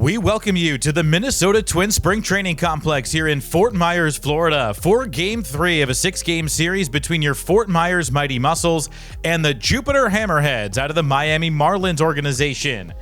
We welcome you to the Minnesota Twins Spring Training Complex here in Fort Myers, Florida for Game 3 of a 6-game series between your Fort Myers Mighty Mussels and the Jupiter Hammerheads out of the Miami Marlins organization.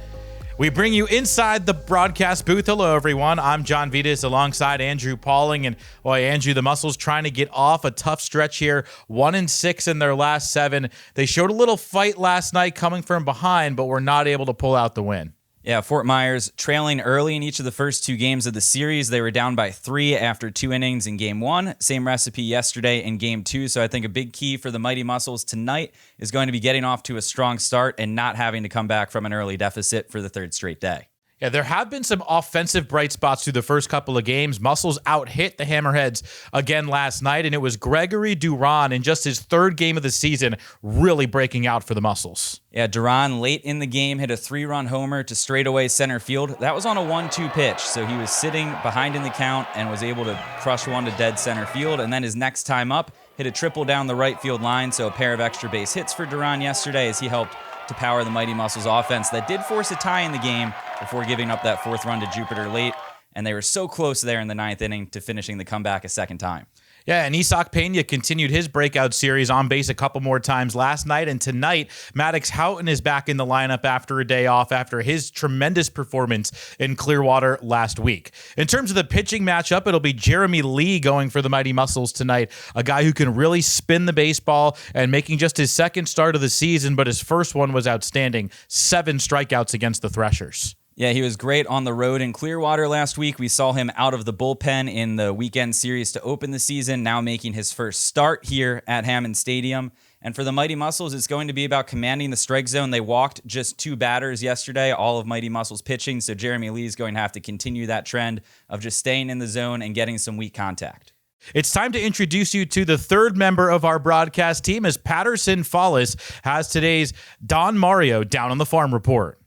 We bring you inside the broadcast booth. Hello, everyone. I'm John Vitas alongside Andrew Pauling. And boy, Andrew, the Mussels trying to get off a tough stretch here. 1-6 in their last 7. They showed a little fight last night coming from behind, but were not able to pull out the win. Yeah, Fort Myers trailing early in each of the first 2 games of the series. They were down by 3 after 2 innings in Game 1. Same recipe yesterday in Game 2. So I think a big key for the Mighty Mussels tonight is going to be getting off to a strong start and not having to come back from an early deficit for the 3rd straight day. Yeah, there have been some offensive bright spots through the first couple of games. Mussels out-hit the Hammerheads again last night, and it was Gregory Duran in just his 3rd game of the season really breaking out for the Mussels. Yeah, Duran late in the game hit a 3-run homer to straightaway center field. That was on a 1-2 pitch, so he was sitting behind in the count and was able to crush one to dead center field. And then his next time up, hit a triple down the right field line, so a pair of extra base hits for Duran yesterday as he helped to power the Mighty Mussels offense that did force a tie in the game before giving up that 4th run to Jupiter late, and they were so close there in the 9th inning to finishing the comeback a second time. Yeah, and Isak Pena continued his breakout series on base a couple more times last night, and tonight, Maddox Houghton is back in the lineup after a day off after his tremendous performance in Clearwater last week. In terms of the pitching matchup, it'll be Jeremy Lee going for the Mighty Mussels tonight, a guy who can really spin the baseball and making just his 2nd start of the season, but his first one was outstanding. 7 strikeouts against the Threshers. Yeah, he was great on the road in Clearwater last week. We saw him out of the bullpen in the weekend series to open the season, now making his first start here at Hammond Stadium. And for the Mighty Mussels, it's going to be about commanding the strike zone. They walked just 2 batters yesterday, all of Mighty Mussels pitching, so Jeremy Lee is going to have to continue that trend of just staying in the zone and getting some weak contact. It's time to introduce you to the 3rd member of our broadcast team as Patterson Fallis has today's Don Mario Down on the Farm report.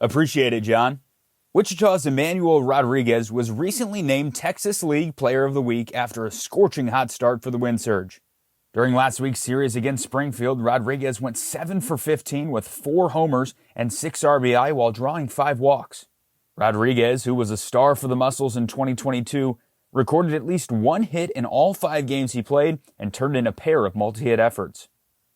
Appreciate it, John. Wichita's Emmanuel Rodriguez was recently named Texas League Player of the Week after a scorching hot start for the Wind Surge. During last week's series against Springfield, Rodriguez went 7 for 15 with 4 homers and 6 RBI while drawing 5 walks. Rodriguez, who was a star for the Mussels in 2022, recorded at least 1 hit in all 5 games he played and turned in a pair of multi-hit efforts.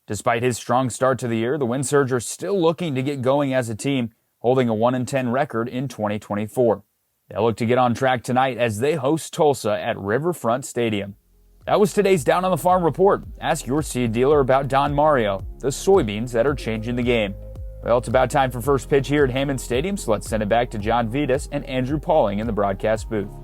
Despite his strong start to the year, the Wind Surge are still looking to get going as a team, holding a 1-10 record in 2024. They'll look to get on track tonight as they host Tulsa at Riverfront Stadium. That was today's Down on the Farm report. Ask your seed dealer about Don Mario, the soybeans that are changing the game. Well, it's about time for first pitch here at Hammond Stadium, so let's send it back to John Vitas and Andrew Pauling in the broadcast booth.